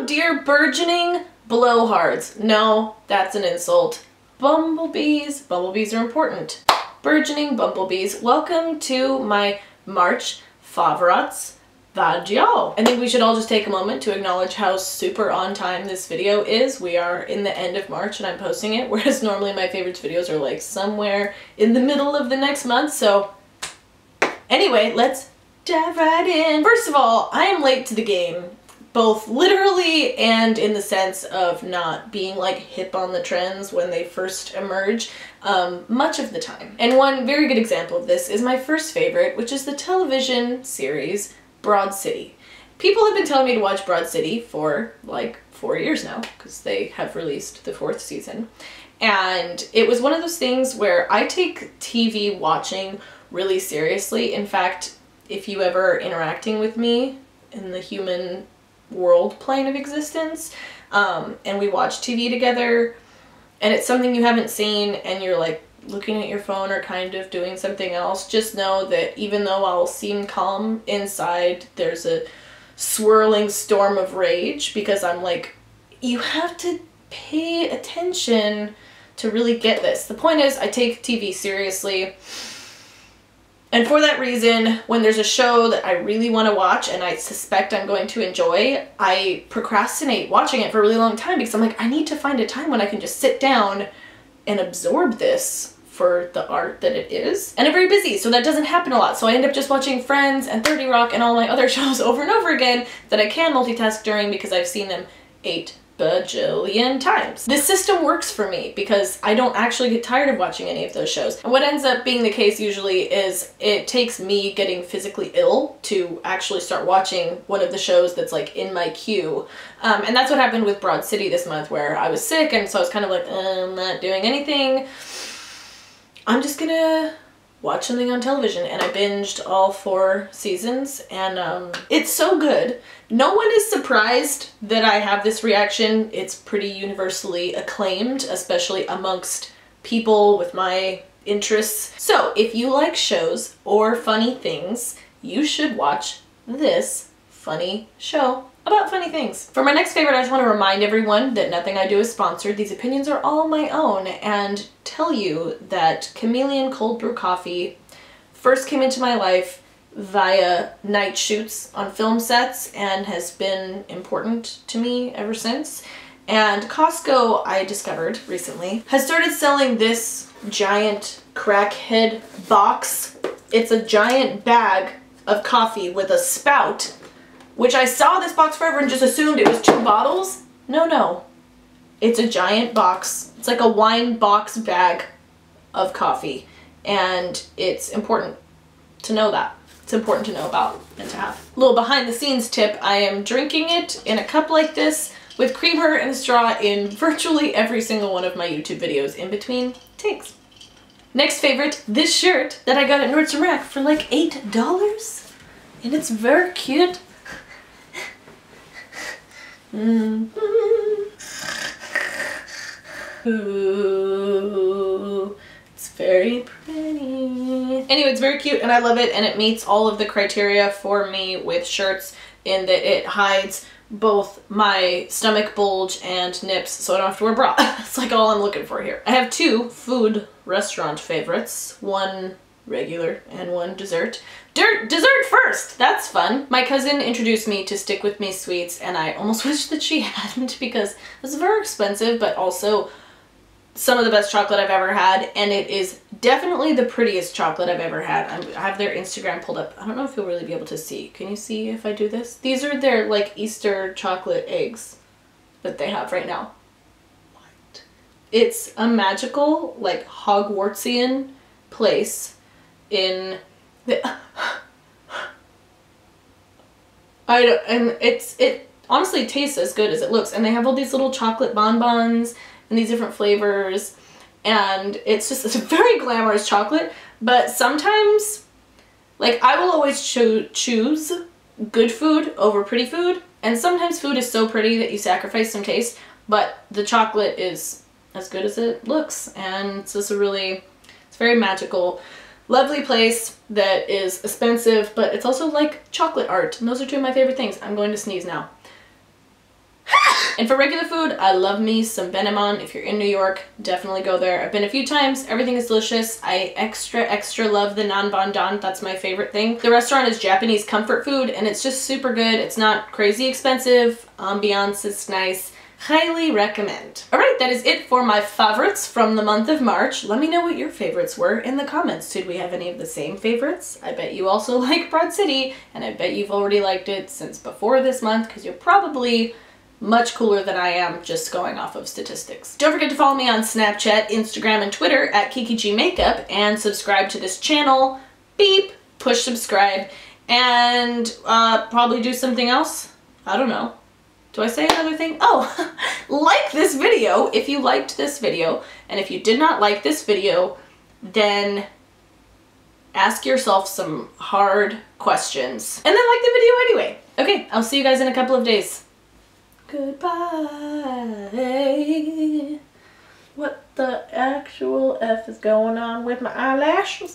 dear burgeoning blowhards. No, that's an insult. Bumblebees. Bumblebees are important. Burgeoning bumblebees. Welcome to my March favorites video. I think we should all just take a moment to acknowledge how super on time this video is. We are in the end of March and I'm posting it, whereas normally my favorites videos are like somewhere in the middle of the next month. So anyway, let's dive right in. First of all, I am late to the game, both literally and in the sense of not being like hip on the trends when they first emerge much of the time. And one very good example of this is my first favorite, which is the television series Broad City. People have been telling me to watch Broad City for like 4 years now because they have released the 4th season. And it was one of those things where I take TV watching really seriously. In fact, if you ever interacting with me in the human world plane of existence, and we watch TV together, and it's something you haven't seen, and you're like looking at your phone or kind of doing something else, just know that even though I'll seem calm inside, there's a swirling storm of rage because I'm like, you have to pay attention to really get this. The point is, I take TV seriously. And for that reason, when there's a show that I really want to watch and I suspect I'm going to enjoy, I procrastinate watching it for a really long time because I'm like, I need to find a time when I can just sit down and absorb this for the art that it is. And I'm very busy, so that doesn't happen a lot. So I end up just watching Friends and 30 Rock and all my other shows over and over again that I can multitask during because I've seen them 8 bajillion times. This system works for me because I don't actually get tired of watching any of those shows. And what ends up being the case usually is it takes me getting physically ill to actually start watching one of the shows that's like in my queue. And that's what happened with Broad City this month, where I was sick and so I was kind of like, I'm not doing anything. I'm just gonna watch something on television, and I binged all 4 seasons, and it's so good. No one is surprised that I have this reaction. It's pretty universally acclaimed, especially amongst people with my interests. So if you like shows or funny things, you should watch this funny show about funny things. For my next favorite, I just want to remind everyone that nothing I do is sponsored. These opinions are all my own, and tell you that Chameleon cold brew coffee first came into my life via night shoots on film sets and has been important to me ever since. And Costco, I discovered recently, has started selling this giant crackhead box. It's a giant bag of coffee with a spout, which I saw this box forever and just assumed it was 2 bottles. No. It's a giant box. It's like a wine box bag of coffee, and it's important to know that. It's important to know about and to have. A little behind the scenes tip, I am drinking it in a cup like this with creamer and straw in virtually every single one of my YouTube videos in between takes. Next favorite, this shirt that I got at Nordstrom Rack for like $8, and it's very cute. Ooh, it's very pretty. Anyway, it's very cute and I love it, and it meets all of the criteria for me with shirts in that it hides both my stomach bulge and nips so I don't have to wear a bra. It's like all I'm looking for here. I have 2 food restaurant favorites, one regular and one dessert. Dessert first! That's fun. My cousin introduced me to Stick With Me sweets, and I almost wish that she hadn't because it's very expensive, but also some of the best chocolate I've ever had, and it is definitely the prettiest chocolate I've ever had. I have their Instagram pulled up. I don't know if you'll really be able to see. Can you see if I do this? These are their like Easter chocolate eggs that they have right now. What? It's a magical, like Hogwartsian place in the it honestly tastes as good as it looks, and they have all these little chocolate bonbons and these different flavors, and it's a very glamorous chocolate, but sometimes, like, I will always choose good food over pretty food, and sometimes food is so pretty that you sacrifice some taste, but the chocolate is as good as it looks, and it's just it's very magical. Lovely place that is expensive, but it's also like chocolate art, and those are 2 of my favorite things. I'm going to sneeze now. And for regular food, I love me some Benemon. If you're in New York, definitely go there. I've been a few times. Everything is delicious. I extra love the nanbondan. That's my favorite thing. The restaurant is Japanese comfort food, and it's just super good. It's not crazy expensive. Ambiance is nice. Highly recommend. Alright, that is it for my favorites from the month of March. Let me know what your favorites were in the comments. Did we have any of the same favorites? I bet you also like Broad City, and I bet you've already liked it since before this month, because you're probably much cooler than I am just going off of statistics. Don't forget to follow me on Snapchat, Instagram, and Twitter at Kiki Makeup, and subscribe to this channel. Beep! Push subscribe. And probably do something else? I don't know. Do I say another thing? Oh, like this video if you liked this video, and if you did not like this video, then ask yourself some hard questions. And then like the video anyway. Okay, I'll see you guys in a couple of days. Goodbye. What the actual F is going on with my eyelashes?